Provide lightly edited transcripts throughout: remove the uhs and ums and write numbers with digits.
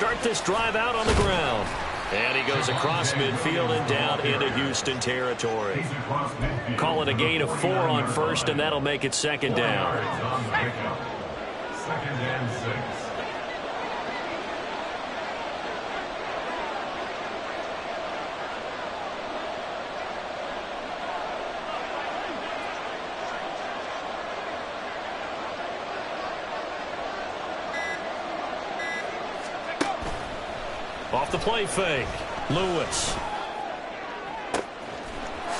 start this drive out on the ground. And he goes across midfield and down into Houston territory. Call it a gain of 4 on first, and that'll make it second down. Second and 6. Off the play fake, Lewis.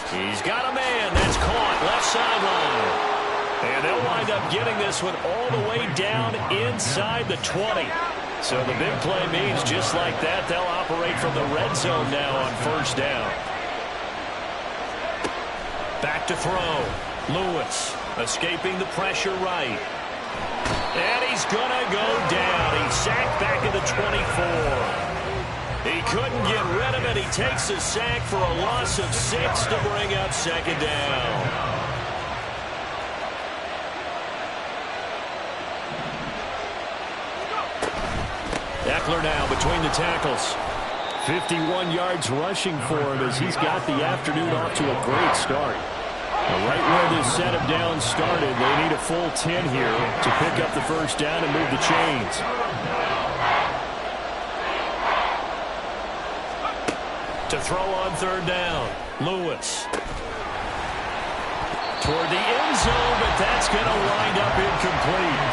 He's got a man. That's caught left sideline. And they'll wind up getting this one all the way down inside the 20. So the big play means just like that, they'll operate from the red zone now on first down. Back to throw. Lewis escaping the pressure right. And he's going to go down. He's sacked back at the 24. He couldn't get rid of it. He takes a sack for a loss of 6 to bring up second down. Eckler now between the tackles. 51 yards rushing for him as he's got the afternoon off to a great start. Right where this set of downs started, they need a full 10 here to pick up the first down and move the chains. To throw on third down, Lewis. Toward the end zone, but that's going to wind up incomplete.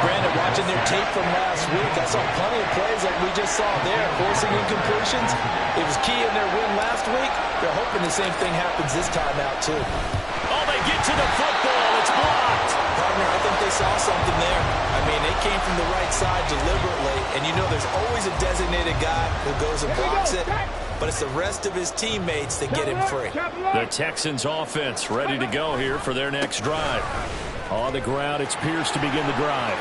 Brandon, watching their tape from last week, I saw plenty of plays like we just saw there, forcing incompletions. It was key in their win last week. They're hoping the same thing happens this time out, too. Oh, they get to the football. It's blocked. Partner, I think they saw something there. I mean, they came from the right side deliberately, and you know there's always a designated guy who goes and blocks it. But it's the rest of his teammates that get him free. The Texans offense ready to go here for their next drive. On the ground, it's Pierce to begin the drive.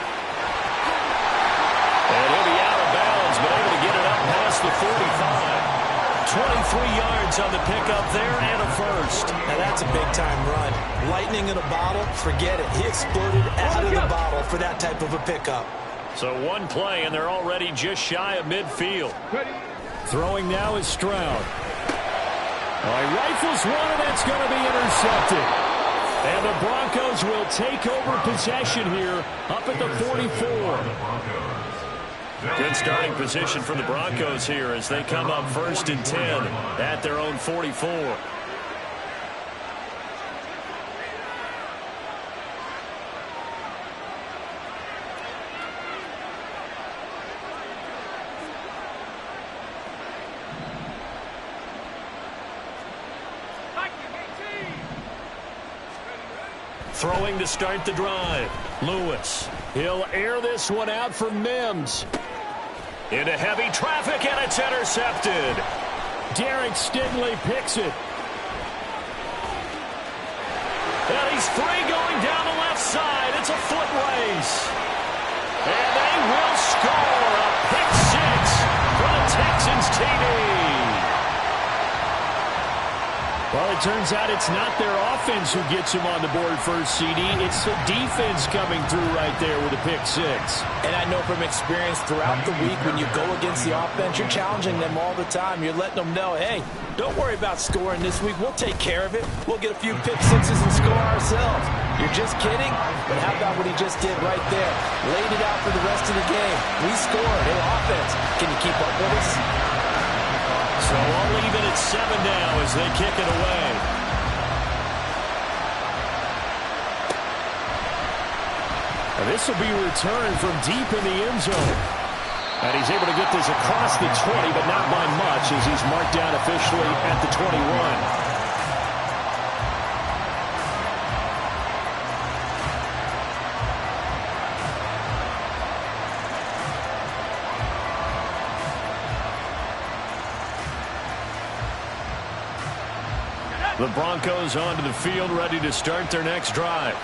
And he'll be out of bounds, but able to get it up past the 45. 23 yards on the pickup there and a first. Now that's a big-time run. Lightning in a bottle, forget it. He exploded out of the bottle for that type of a pickup. So one play, and they're already just shy of midfield. Throwing now is Stroud. He rifles one, and it's going to be intercepted. And the Broncos will take over possession here up at the 44. Good starting position for the Broncos here as they come up 1st and 10 at their own 44. Throwing to start the drive. Lewis. He'll air this one out for Mims. Into heavy traffic, and it's intercepted. Derek Stingley picks it. And he's free going down the left side. It's a foot race. And they will score a pick 6 for the Texans TD. Well, it turns out it's not their offense who gets him on the board first, CD. It's the defense coming through right there with a pick 6. And I know from experience throughout the week when you go against the offense, you're challenging them all the time. You're letting them know, hey, don't worry about scoring this week. We'll take care of it. We'll get a few pick 6s and score ourselves. You're just kidding? But how about what he just did right there? Laid it out for the rest of the game. We scored. Hey, offense, can you keep up with us? So I'll leave it at 7 now as they kick it away. And this will be returned from deep in the end zone. And he's able to get this across the 20, but not by much as he's marked down officially at the 21. The Broncos onto the field, ready to start their next drive.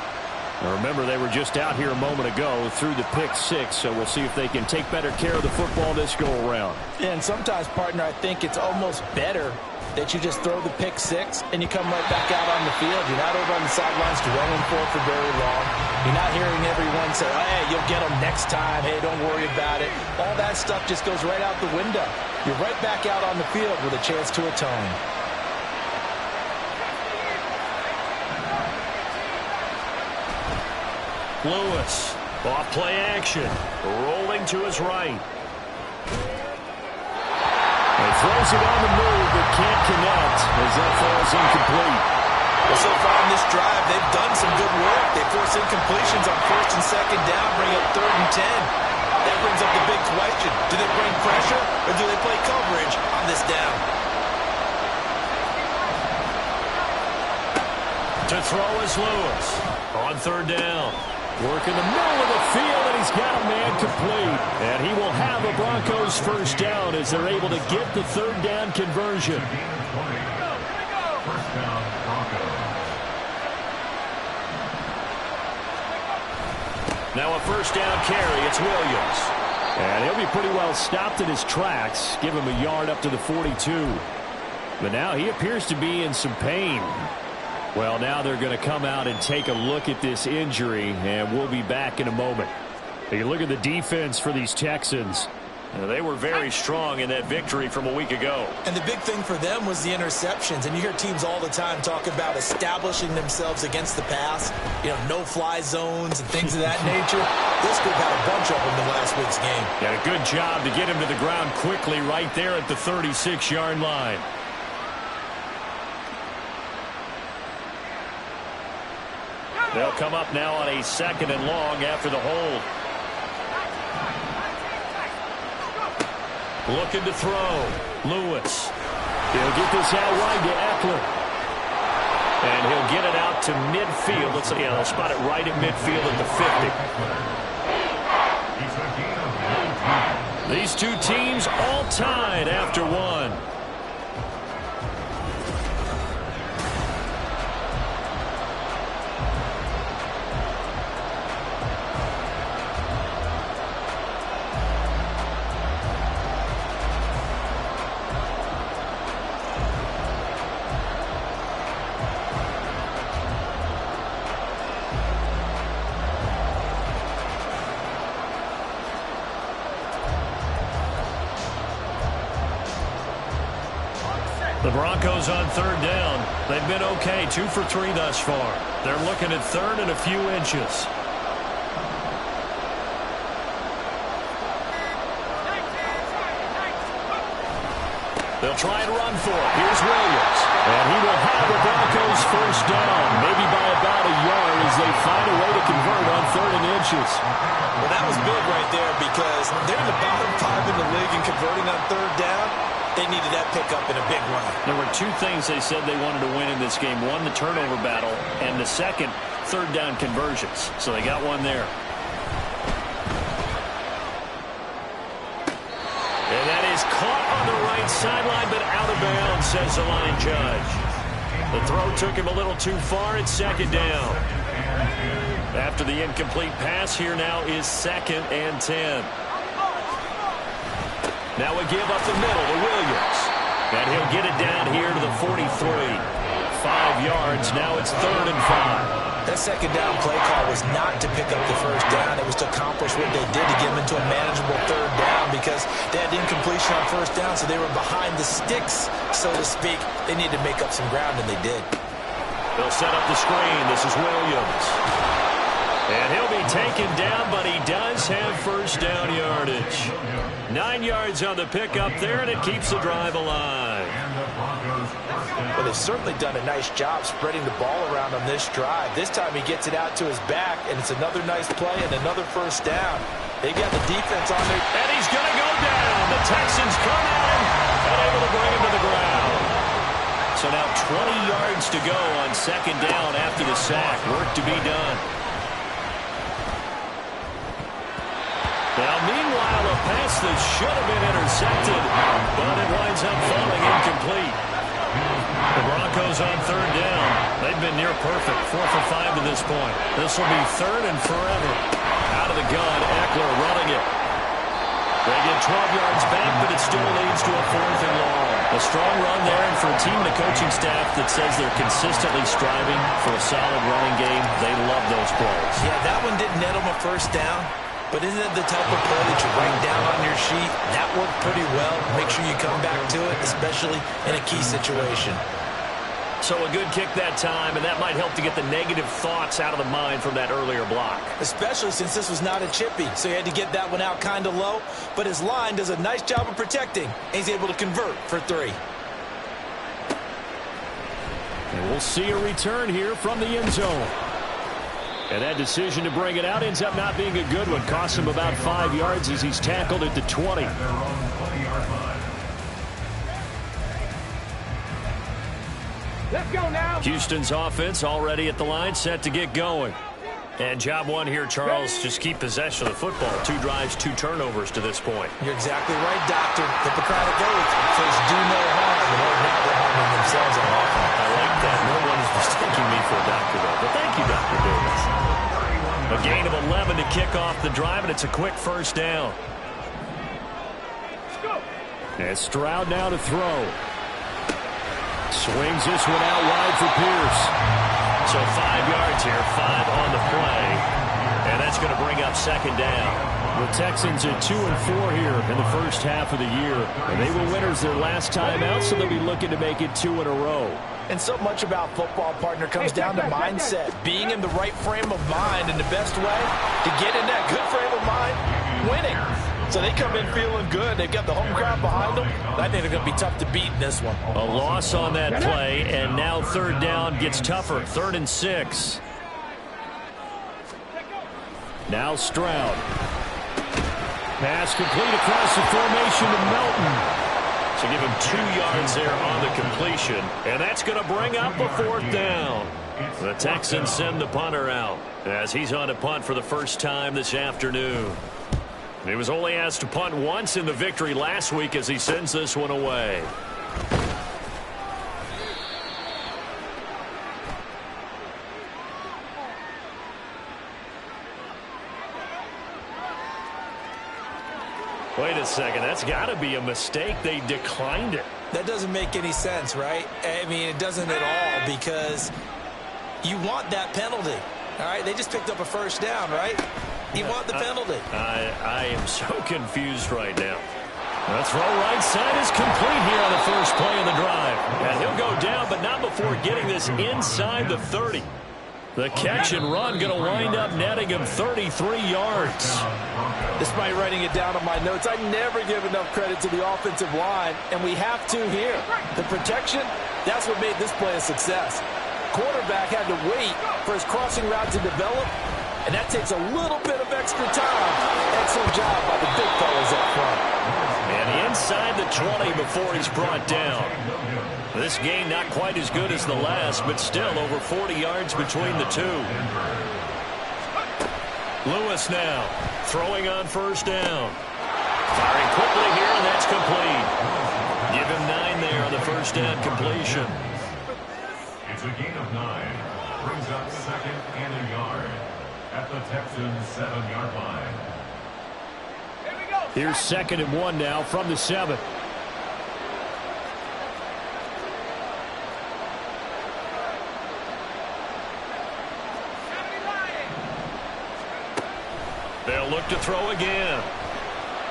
Now remember, they were just out here a moment ago through the pick six, so we'll see if they can take better care of the football this go-around. And sometimes, partner, I think it's almost better that you just throw the pick six and you come right back out on the field. You're not over on the sidelines dwelling for very long. You're not hearing everyone say, oh, hey, you'll get them next time. Hey, don't worry about it. All that stuff just goes right out the window. You're right back out on the field with a chance to atone. Lewis, off play action, rolling to his right. He throws it on the move, but can't connect as that falls incomplete. Well, so far in this drive, they've done some good work. They force incompletions on first and second down, bring up 3rd and 10. That brings up the big question. Do they bring pressure or do they play coverage on this down? To throw is Lewis on 3rd down. Work in the middle of the field, and he's got a man complete. And he will have a Broncos first down as they're able to get the 3rd down conversion. Now a first down carry. It's Williams. And he'll be pretty well stopped in his tracks. Give him a yard up to the 42. But now he appears to be in some pain. Well, now they're going to come out and take a look at this injury, and we'll be back in a moment. You look at the defense for these Texans. They were very strong in that victory from a week ago. And the big thing for them was the interceptions. And you hear teams all the time talk about establishing themselves against the pass. You know, no-fly zones and things of that nature. This group had a bunch of them in last week's game. Yeah, a good job to get him to the ground quickly right there at the 36-yard line. They'll come up now on a 2nd and long after the hold. Looking to throw. Lewis. He'll get this out wide to Eckler. And he'll get it out to midfield. Let's see, yeah, they'll spot it right at midfield at the 50. These two teams all tied after one. The Broncos on 3rd down. They've been okay, 2 for 3 thus far. They're looking at 3rd and a few inches. They'll try and run for it. Here's Williams. And he will have the Broncos first down, maybe by about a yard as they find a way to convert on 3rd and inches. Well, that was big right there because they're the bottom 5 in the league in converting on 3rd down. They needed that pickup in a big way. There were 2 things they said they wanted to win in this game. One, the turnover battle, and the second, 3rd down conversions. So they got one there. And that is caught on the right sideline, but out of bounds, says the line judge. The throw took him a little too far. It's 2nd down. After the incomplete pass, here now is 2nd and 10. Now we give up the middle to Williams. And he'll get it down here to the 43. 5 yards. Now it's 3rd and 5. That 2nd down play call was not to pick up the first down. It was to accomplish what they did to get them into a manageable 3rd down because they had incompletion on first down, so they were behind the sticks, so to speak. They needed to make up some ground, and they did. They'll set up the screen. This is Williams. And he'll be taken down, but he does have first down yardage. 9 yards on the pickup there, and it keeps the drive alive. Well, they've certainly done a nice job spreading the ball around on this drive. This time he gets it out to his back, and it's another nice play and another first down. They got the defense on there. And he's going to go down. The Texans come at him and able to bring him to the ground. So now 20 yards to go on 2nd down after the sack. Work to be done. Now, meanwhile, a pass that should have been intercepted, but it winds up falling incomplete. The Broncos on third down. They've been near perfect, 4 for 5 to this point. This will be third and forever. Out of the gun, Eckler running it. They get 12 yards back, but it still leads to a 4th and long. A strong run there, and for a team and a coaching staff that says they're consistently striving for a solid running game, they love those plays. Yeah, that one didn't net them a first down, but isn't it the type of play that you write down on your sheet? That worked pretty well. Make sure you come back to it, especially in a key situation. So a good kick that time, and that might help to get the negative thoughts out of the mind from that earlier block. Especially since this was not a chippy, so he had to get that one out kind of low. But his line does a nice job of protecting, and he's able to convert for 3. And we'll see a return here from the end zone. And that decision to bring it out ends up not being a good one. Costs him about 5 yards as he's tackled at the 20. Let's go now. Houston's offense already at the line, set to get going. And job one here, Charles, just keep possession of the football. 2 drives, 2 turnovers to this point. You're exactly right, Doctor. Hippocratic oath says do no harm, and right now they're harming themselves on offense. I like that. No one is mistaking me for a doctor, though. But thank you, Dr. Davis. A gain of 11 to kick off the drive, and it's a quick first down. And Stroud now to throw. Swings this one out wide for Pierce. So 5 yards here, 5 on the play. And that's going to bring up second down. The Texans at 2 and 4 here in the first half of the year. And they were winners their last time out, so they'll be looking to make it 2 in a row. And so much about football, partner, comes down to mindset. Being in the right frame of mind, and the best way to get in that good frame of mind, winning. So they come in feeling good. They've got the home crowd behind them. I think they're going to be tough to beat in this one. A loss on that play, and now third down gets tougher. 3rd and 6. Now Stroud. Pass complete across the formation to Melton. So give him 2 yards there on the completion. And that's going to bring up a 4th down. The Texans send the punter out as he's on a punt for the first time this afternoon. He was only asked to punt once in the victory last week as he sends this one away. Wait a second. That's got to be a mistake. They declined it. That doesn't make any sense, right? I mean, it doesn't at all, because you want that penalty. All right, they just picked up a first down, right? You want the penalty. I am so confused right now. The throw right side is complete here on the first play of the drive. And he'll go down, but not before getting this inside the 30. The catch and run going to wind up netting him 33 yards. Despite writing it down on my notes, I never give enough credit to the offensive line, and we have to here. The protection, that's what made this play a success. Quarterback had to wait for his crossing route to develop, and that takes a little bit of extra time. Excellent job by the big fellas up front. And inside the 20 before he's brought down. This game not quite as good as the last, but still over 40 yards between the two. Lewis now throwing on first down. Firing quickly here, and that's complete. Give him 9 there on the first down completion. It's a gain of 9. Brings up 2nd and a yard at the Texans' 7-yard line. Here's 2nd and 1 now from the 7. They'll look to throw again.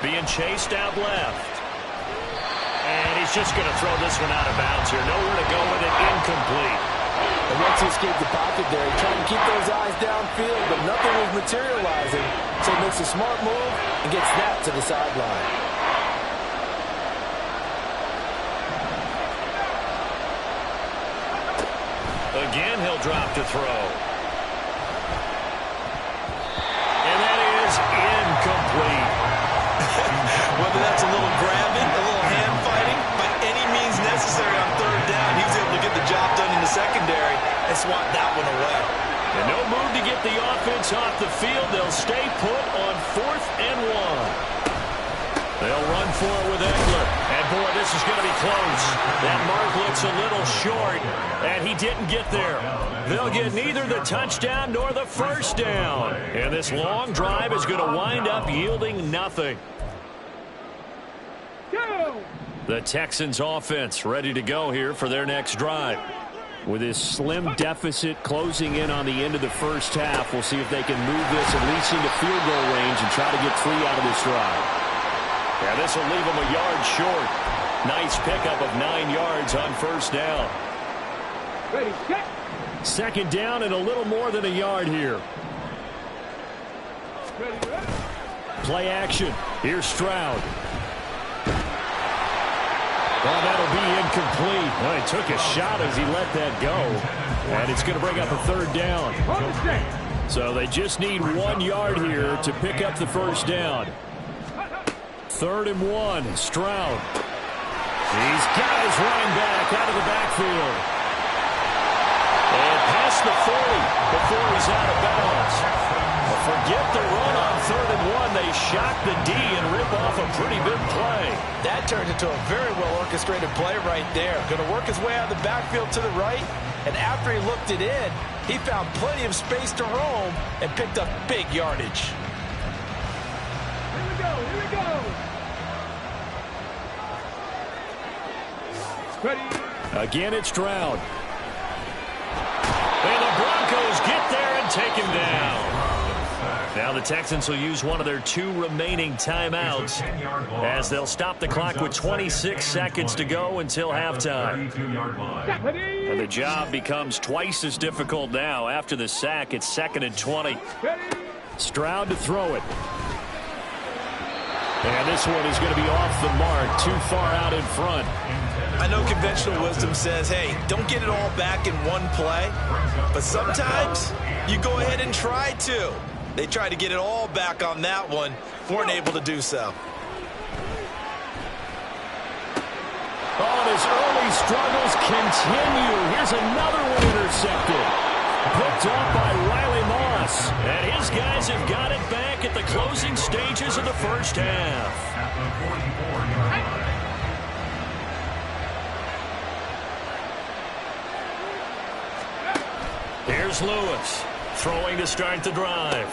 Being chased out left. And he's just going to throw this one out of bounds here. Nowhere to go with it. Incomplete. And once he escaped the pocket there, he tried to keep those eyes downfield, but nothing was materializing. So he makes a smart move and gets that to the sideline. Again, he'll drop to throw. And that is incomplete. Whether that's a little grabbing, a little hand fighting, by any means necessary on third down, he was able to get the job done in the secondary and swat that one away. And no move to get the offense off the field. They'll stay put on 4th and 1. They'll run for it with Eckler. And, boy, this is going to be close. That mark looks a little short, and he didn't get there. They'll get neither the touchdown nor the first down. And this long drive is going to wind up yielding nothing. The Texans offense ready to go here for their next drive. With this slim deficit closing in on the end of the first half, we'll see if they can move this at least into field goal range and try to get 3 out of this drive. Yeah, this will leave them a yard short. Nice pickup of 9 yards on first down. Ready, set. Second down and a little more than a yard here. Ready, ready. Play action. Here's Stroud. Well, that'll be incomplete. Well, he took a shot as he let that go. And it's going to bring up a third down. So they just need 1 yard here to pick up the first down. 3rd and 1. Stroud. These guys running back out of the backfield. And past the 40 before he's out of bounds. Forget the run on 3rd and 1. They shock the D and rip off a pretty big play. That turned into a very well-orchestrated play right there. Going to work his way out of the backfield to the right. And after he looked it in, he found plenty of space to roam and picked up big yardage. Here we go, here we go. Ready. Again, it's Stroud. And the Broncos get there and take him down. Now the Texans will use one of their 2 remaining timeouts as they'll stop the clock with 26 seconds to go until halftime. And the job becomes twice as difficult now. After the sack, it's 2nd and 20. Stroud to throw it. And this one is going to be off the mark, too far out in front. I know conventional wisdom says, hey, don't get it all back in one play. But sometimes you go ahead and try to. They tried to get it all back on that one. Weren't able to do so. Oh, and his early struggles continue. Here's another one intercepted. Picked off by Riley Moss. And his guys have got it back at the closing stages of the first half. Here's Lewis. Throwing to start the drive.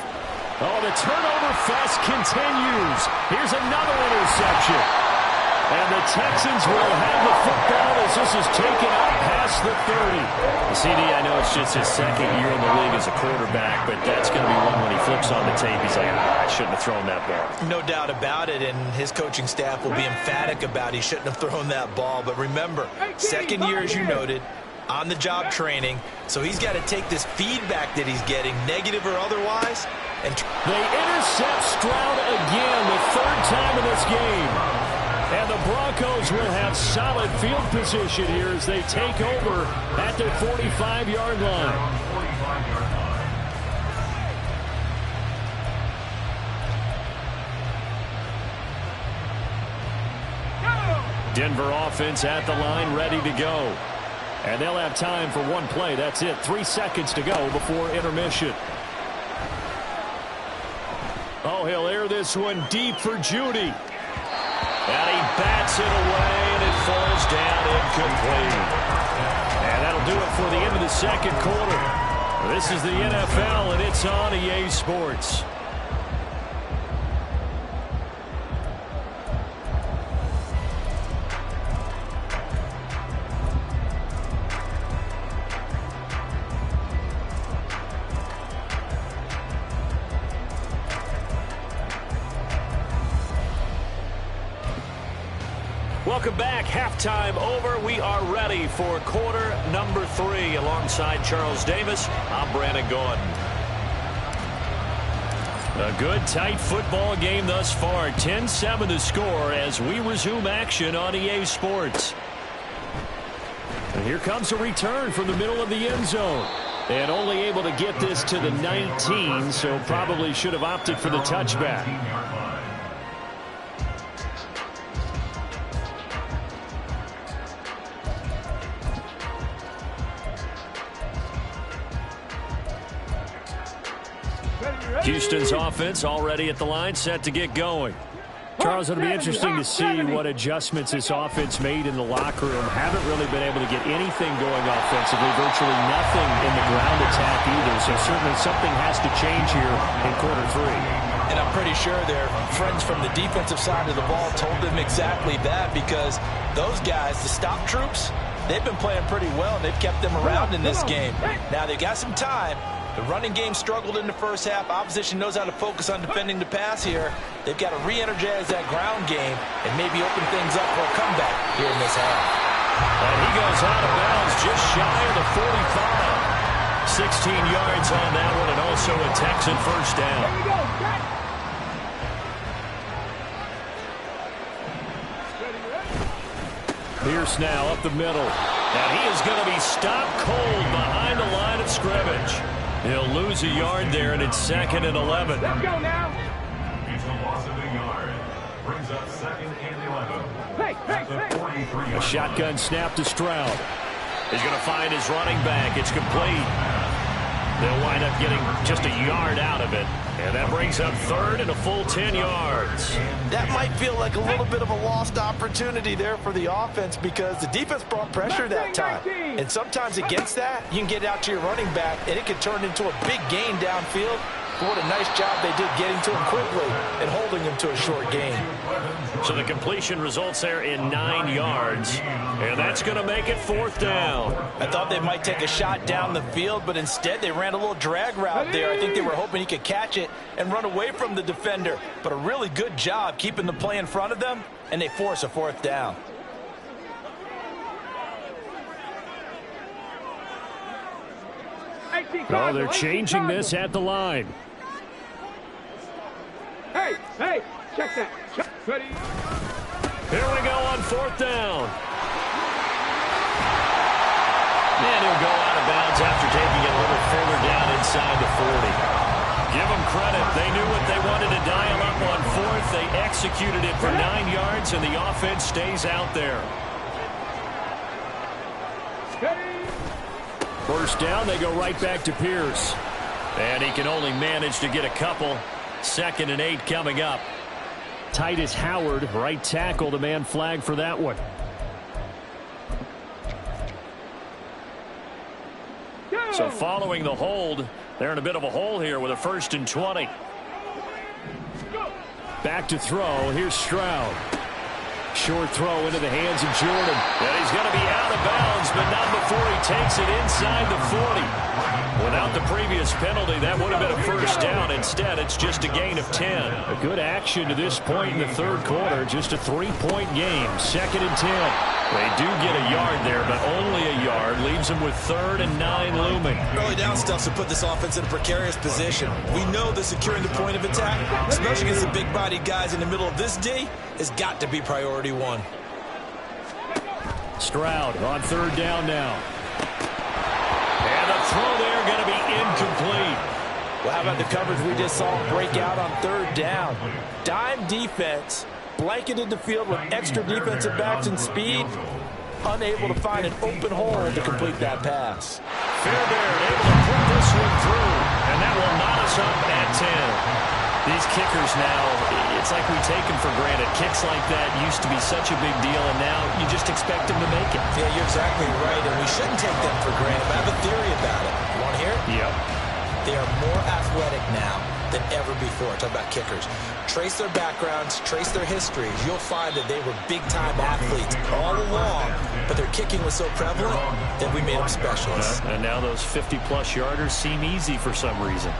Oh, the turnover fest continues. Here's another interception. And the Texans will have the football as this is taken out past the 30. CD, I know it's just his 2nd year in the league as a quarterback, but that's going to be one when he flips on the tape. He's like, I shouldn't have thrown that ball. No doubt about it, and his coaching staff will be emphatic about he shouldn't have thrown that ball. But remember, 2nd year, as you noted, on-the-job training, so he's got to take this feedback that he's getting, negative or otherwise. And they intercept Stroud again, the 3rd time in this game. And the Broncos will have solid field position here as they take over at their 45-yard line. Denver offense at the line, ready to go. And they'll have time for one play. That's it. 3 seconds to go before intermission. Oh, he'll air this one deep for Judy. And he bats it away, and it falls down incomplete. And that'll do it for the end of the 2nd quarter. This is the NFL, and it's on EA Sports. Welcome back. Halftime over. We are ready for quarter number 3. Alongside Charles Davis, I'm Brandon Gordon. A good, tight football game thus far. 10-7 the score as we resume action on EA Sports. And here comes a return from the middle of the end zone. And only able to get this to the 19, so probably should have opted for the touchback. Houston's offense already at the line, set to get going. Charles, it'll be interesting to see what adjustments this offense made in the locker room. Haven't really been able to get anything going offensively, virtually nothing in the ground attack either. So certainly something has to change here in quarter three. And I'm pretty sure their friends from the defensive side of the ball told them exactly that, because those guys, the stop troops, they've been playing pretty well, and they've kept them around in this game. Now, they've got some time. The running game struggled in the first half. Opposition knows how to focus on defending the pass here. They've got to re-energize that ground game and maybe open things up for a comeback here in this half. And he goes out of bounds just shy of the 45. 16 yards on that one, and also a Texan first down. Here we go. Pierce now up the middle. And he is going to be stopped cold behind the line of scrimmage. He'll lose a yard there, and it's 2nd and 11. Let's go now. It's a loss of a yard. Brings up 2nd and 11. Hey. A shotgun snap to Stroud. He's going to find his running back. It's complete. They'll wind up getting just a yard out of it. And that brings up 3rd and a full 10 yards. That might feel like a little bit of a lost opportunity there for the offense, because the defense brought pressure that time. And sometimes against that, you can get out to your running back, and it can turn into a big gain downfield. But what a nice job they did getting to him quickly and holding him to a short gain. So the completion results there in 9 yards. And that's going to make it 4th down. I thought they might take a shot down the field, but instead they ran a little drag route there. I think they were hoping he could catch it and run away from the defender. But a really good job keeping the play in front of them, and they force a 4th down. Oh, they're changing this at the line. Hey, check that. Ready? Here we go on 4th down. And he'll go out of bounds after taking it a little further down inside the 40. Give them credit. They knew what they wanted to dial up on 4th. They executed it for 9 yards, and the offense stays out there. First down, they go right back to Pierce. And he can only manage to get a couple. 2nd and 8 coming up. Titus Howard, right tackle, the man flag for that one. So following the hold, they're in a bit of a hole here with a 1st and 20. Back to throw. Here's Stroud. Short throw into the hands of Jordan. And he's going to be out of bounds, but not before he takes it inside the 40. Without the previous penalty, that would have been a first down. Instead, it's just a gain of 10. A good action to this point in the 3rd quarter. Just a 3-point game. 2nd and 10. They do get a yard there, but only a yard. Leaves them with 3rd and 9 looming. Early down stuff to put this offense in a precarious position. We know that securing the point of attack, especially against the big-bodied guys in the middle of this D, has got to be priority 1. Stroud on 3rd down now. And the throw there going to be incomplete. Well, how about the coverage we just saw break out on 3rd down? Dime defense, blanketed the field with extra defensive backs and speed, unable to find an open hole to complete that pass. Fairbairn able to put this one through, and that will knot us up at 10. These kickers now, it's like we take them for granted. Kicks like that used to be such a big deal, and now you just expect them to make it. Yeah, you're exactly right, and we shouldn't take them for granted. But I have a theory about it. You want to hear it? Yep. They are more athletic now than ever before. Talk about kickers. Trace their backgrounds, trace their histories. You'll find that they were big-time athletes all along, but their kicking was so prevalent that we made them specialists. And now those 50-plus yarders seem easy for some reason.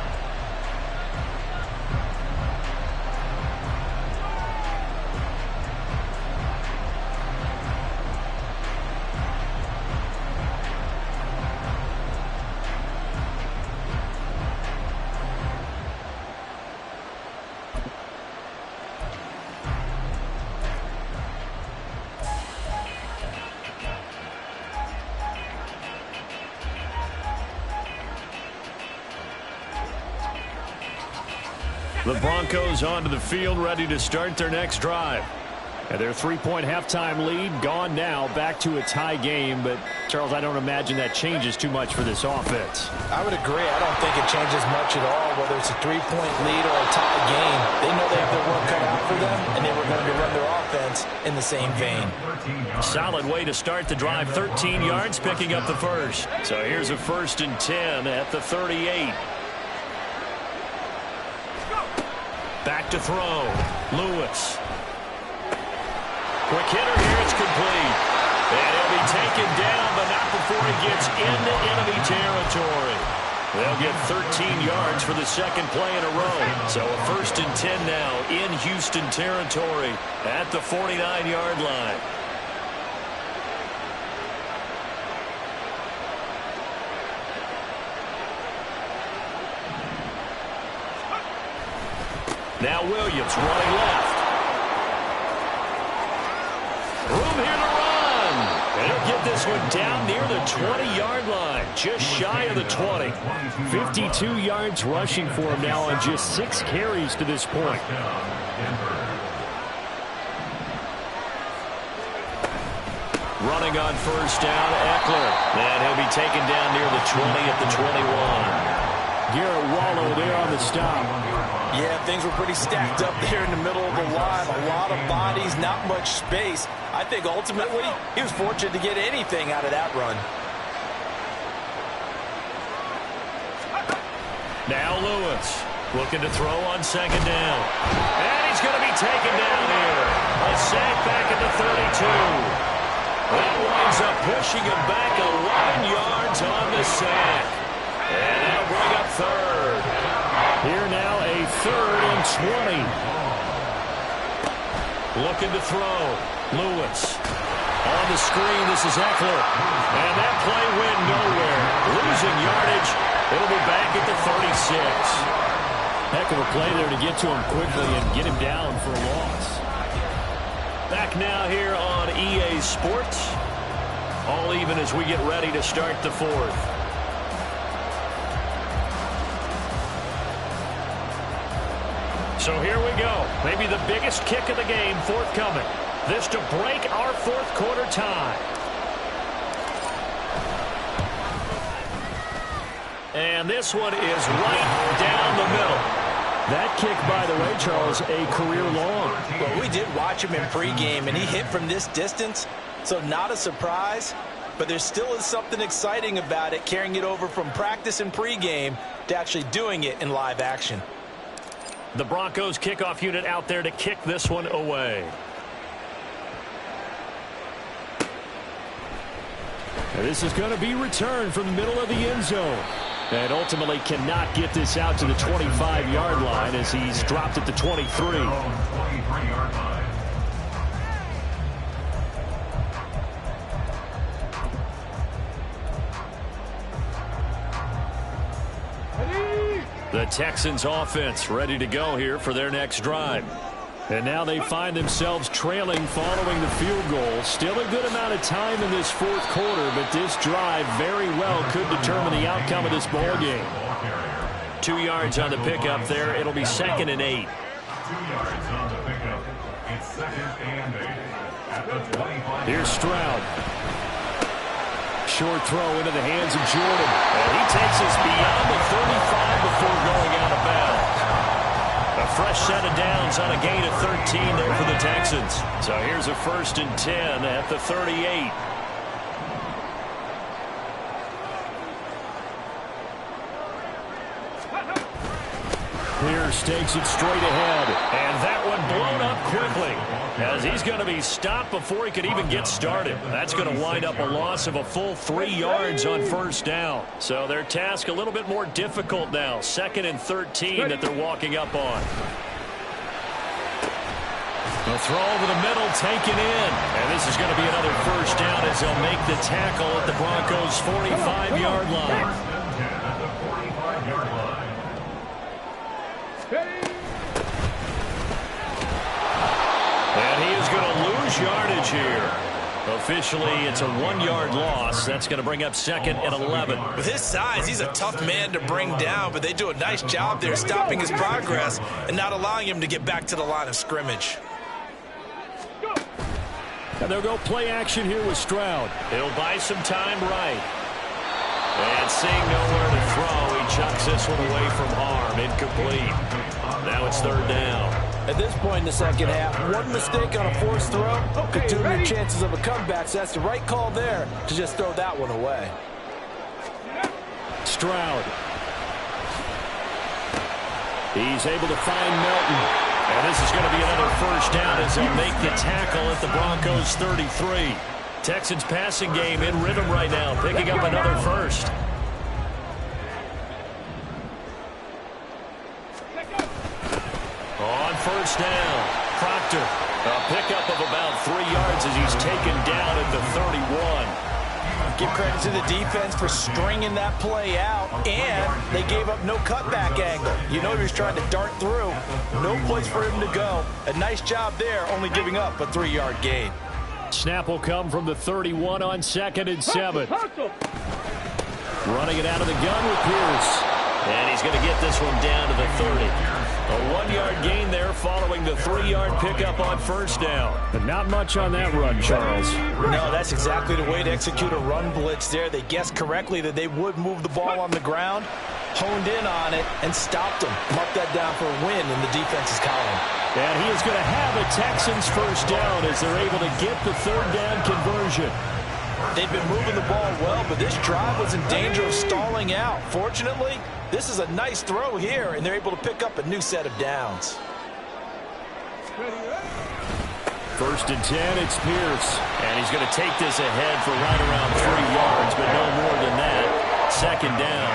The Broncos onto the field, ready to start their next drive. And their three-point halftime lead gone now, back to a tie game. But, Charles, I don't imagine that changes too much for this offense. I would agree. I don't think it changes much at all, whether it's a three-point lead or a tie game. They know they have their work cut out for them, and they were going to run their offense in the same vein. Solid way to start the drive. 13 yards, picking up the first. So here's a 1st and 10 at the 38. Back to throw. Lewis. Quick hitter here, it's complete. And he'll be taken down, but not before he gets into enemy territory. They'll get 13 yards for the second play in a row. So a 1st and 10 now in Houston territory at the 49-yard line. Now Williams running left. Room here to run. And he'll get this one down near the 20-yard line, just shy of the 20. 52 yards rushing for him now on just 6 carries to this point. Running on 1st down, Eckler. And he'll be taken down near the 20 at the 21. Garrett Wallow there on the stop. Yeah, things were pretty stacked up there in the middle of the line. A lot of bodies, not much space. I think ultimately he was fortunate to get anything out of that run. Now Lewis looking to throw on 2nd down. And he's going to be taken down here. A sack back at the 32. That winds up pushing him back 11 yards on the sack. And that'll bring up 3rd. Here now a 3rd and 20. Looking to throw. Lewis. On the screen, this is Eckler. And that play went nowhere. Losing yardage. It'll be back at the 36. Heck of a play there to get to him quickly and get him down for a loss. Back now here on EA Sports. All even as we get ready to start the 4th. So here we go. Maybe the biggest kick of the game forthcoming. This to break our 4th quarter tie. And this one is right down the middle. That kick, by the way, Charles, a career long. Well, we did watch him in pregame, and he hit from this distance, so not a surprise. But there still is something exciting about it, carrying it over from practice and pregame to actually doing it in live action. The Broncos kickoff unit out there to kick this one away. And this is going to be returned from the middle of the end zone. And ultimately cannot get this out to the 25-yard line as he's dropped at the 23. 23-yard line. The Texans offense ready to go here for their next drive. And now they find themselves trailing following the field goal. Still a good amount of time in this 4th quarter, but this drive very well could determine the outcome of this ball game. 2 yards on the pickup there. It'll be 2nd and 8. 2 yards on the pickup. It's 2nd and 8 at the 25. Here's Stroud. Short throw into the hands of Jordan. And he takes us beyond the 35 before going out of bounds. A fresh set of downs on a gain of 13 there for the Texans. So here's a 1st and 10 at the 38. Pierce takes it straight ahead. And that one blown up quickly as he's going to be stopped before he could even get started. That's going to wind up a loss of a full 3 yards on 1st down. So their task a little bit more difficult now. 2nd and 13 that they're walking up on. The throw over the middle taken in. And this is going to be another 1st down as they'll make the tackle at the Broncos' 45-yard line. And he is going to lose yardage here. Officially, it's a 1-yard loss. That's going to bring up 2nd and 11. With his size, he's a tough man to bring down, but they do a nice job there stopping his progress and not allowing him to get back to the line of scrimmage. And they'll go play action here with Stroud. He'll buy some time right. And seeing nowhere to throw, he chucks this one away from harm. Incomplete. Now it's third down. At this point in the second half, one mistake on a forced throw could doom your chances of a comeback. So that's the right call there to just throw that one away. Stroud. He's able to find Melton. And this is going to be another first down as they'll make the tackle at the Broncos 33. Texans passing game in rhythm right now, picking up another first. On first down, Proctor. A pickup of about 3 yards as he's taken down at the 31. Give credit to the defense for stringing that play out, and they gave up no cutback angle. You know he was trying to dart through. No place for him to go. A nice job there, only giving up a 3-yard gain. Snap will come from the 31 on 2nd and 7. Running it out of the gun with Pierce. And he's going to get this one down to the 30. A 1-yard gain there following the 3-yard pickup on first down. But not much on that run, Charles. No, that's exactly the way to execute a run blitz there. They guessed correctly that they would move the ball on the ground, honed in on it, and stopped them. Mark that down for a win in the defense's column. And he is going to have a Texans first down as they're able to get the third down conversion. They've been moving the ball well, but this drive was in danger of stalling out. Fortunately, this is a nice throw here, and they're able to pick up a new set of downs. First and 10, it's Pierce. And he's going to take this ahead for right around 3 yards, but no more than that. Second down.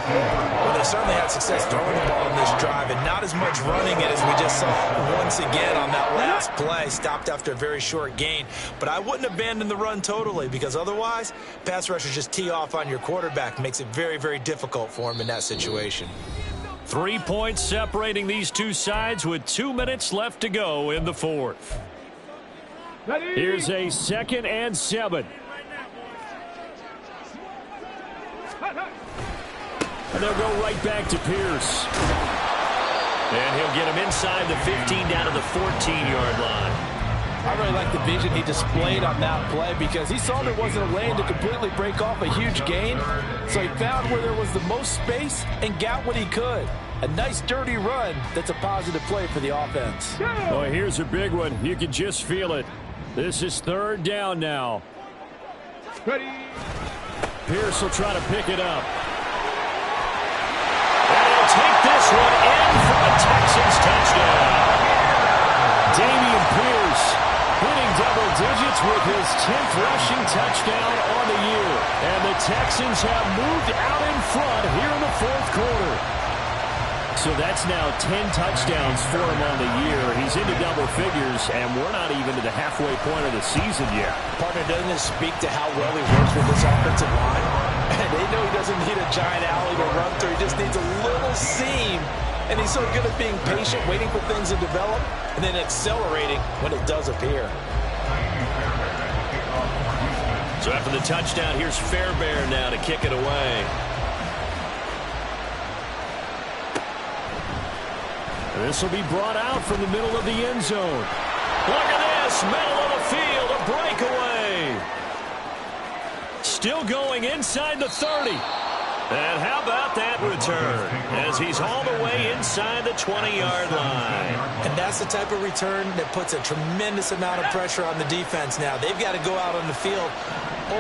Well, they certainly had success throwing the ball in this drive, and not as much running it as we just saw once again on that last play. Stopped after a very short gain. But I wouldn't abandon the run totally, because otherwise, pass rushers just tee off on your quarterback. Makes it very, very difficult for him in that situation. 3 points separating these two sides with 2 minutes left to go in the fourth. Here's a 2nd and 7. And they'll go right back to Pierce. And he'll get him inside the 15 down to the 14-yard line. I really like the vision he displayed on that play because he saw there wasn't a lane to completely break off a huge gain. So he found where there was the most space and got what he could. A nice dirty run that's a positive play for the offense. Oh, here's a big one. You can just feel it. This is third down now. Ready. Pierce will try to pick it up. And he'll take this one in for a Texans touchdown. Dameon Pierce hitting double digits with his 10th rushing touchdown on the year. And the Texans have moved out in front here in the fourth quarter. So that's now 10 touchdowns for him on the year. He's into double figures, and we're not even to the halfway point of the season yet. Partner, doesn't it speak to how well he works with this offensive line? And they know he doesn't need a giant alley to run through. He just needs a little seam. And he's so good at being patient, waiting for things to develop, and then accelerating when it does appear. So after the touchdown, here's Fairbairn now to kick it away. This will be brought out from the middle of the end zone. Look at this, middle of the field, a breakaway. Still going inside the 30. And how about that return as he's hauled away inside the 20-yard line. And that's the type of return that puts a tremendous amount of pressure on the defense now. They've got to go out on the field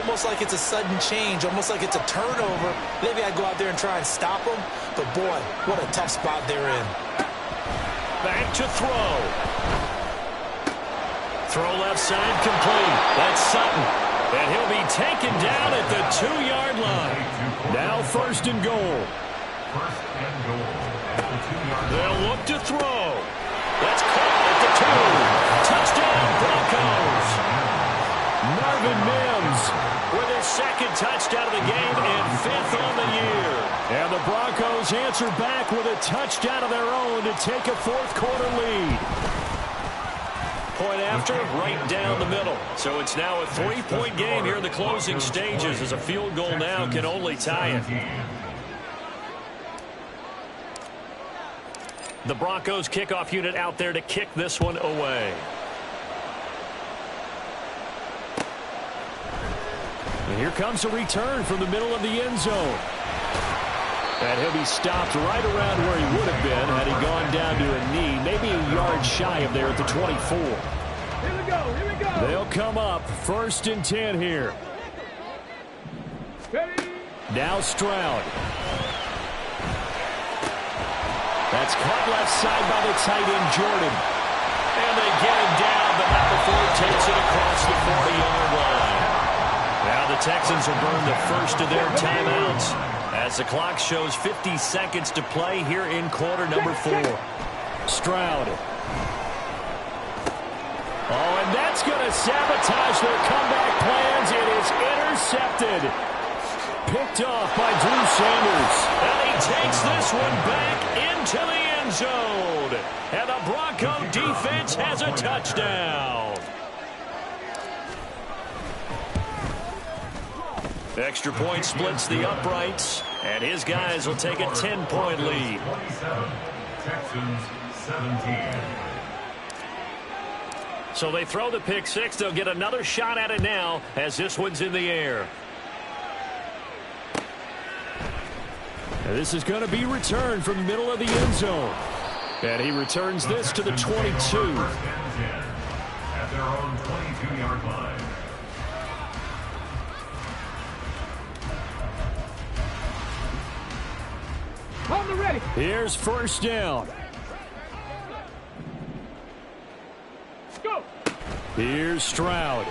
almost like it's a sudden change, almost like it's a turnover. They've got to go out there and try and stop them. But, boy, what a tough spot they're in. Back to throw. Throw left side complete. That's Sutton. And he'll be taken down at the 2-yard line. Now first and goal. First and goal at the 2-yard line. They'll look to throw. That's caught at the 2. Touchdown Broncos. Marvin Mims with his second touchdown of the game and 5th on the year. And the Broncos answer back with a touchdown of their own to take a fourth quarter lead. Point after, right down the middle. So it's now a 3-point game here in the closing stages as a field goal now can only tie it. The Broncos kickoff unit out there to kick this one away. And here comes a return from the middle of the end zone. And he'll be stopped right around where he would have been had he gone down to a knee, maybe a yard shy of there at the 24. Here we go. They'll come up 1st and 10 here. Ready. Now Stroud. That's caught left side by the tight end, Jordan. And they get him down, but not before he takes it across the 40-yard line. Now the Texans will burn the first of their timeouts as the clock shows 50 seconds to play here in quarter number 4. Stroud. Oh, and that's going to sabotage their comeback plans. It is intercepted. Picked off by Drew Sanders. And he takes this one back into the end zone. And the Bronco defense has a touchdown. Extra point splits the uprights, and his guys will take a 10-point lead. 27, Texans 17. So they throw the pick six. They'll get another shot at it now as this one's in the air. And this is going to be returned from the middle of the end zone. And he returns this to the 22. First and 10 at their own 22-yard line. On the ready. Here's 1st down. Go. Here's Stroud.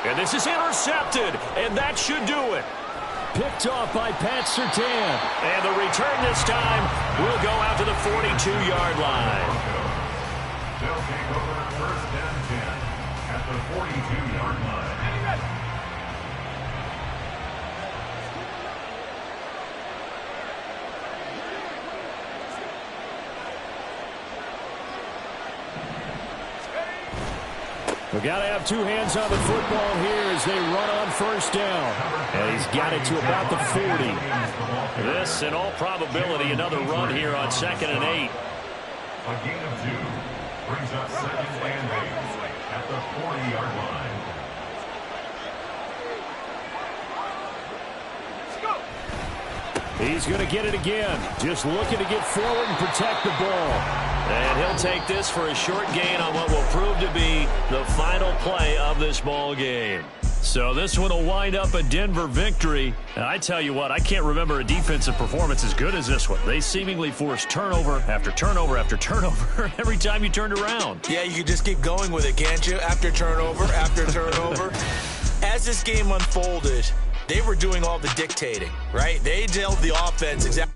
And this is intercepted, and that should do it. Picked off by Pat Surtain. And the return this time will go out to the 42-yard line. They'll take over 1st and 10 at the 42-yard line. We've got to have 2 hands on the football here as they run on 1st down. And he's got it to about the 40. This, in all probability, another run here on 2nd and 8. A gain of 2 brings up 2nd and 8 at the 40-yard line. He's going to get it again. Just looking to get forward and protect the ball. And he'll take this for a short gain on what will prove to be the final play of this ball game. So this one will wind up a Denver victory. And I tell you what, I can't remember a defensive performance as good as this one. They seemingly forced turnover after turnover after turnover every time you turned around. Yeah, you can just keep going with it, can't you? After turnover, after turnover. As this game unfolded, they were doing all the dictating, right? They dealt the offense exactly.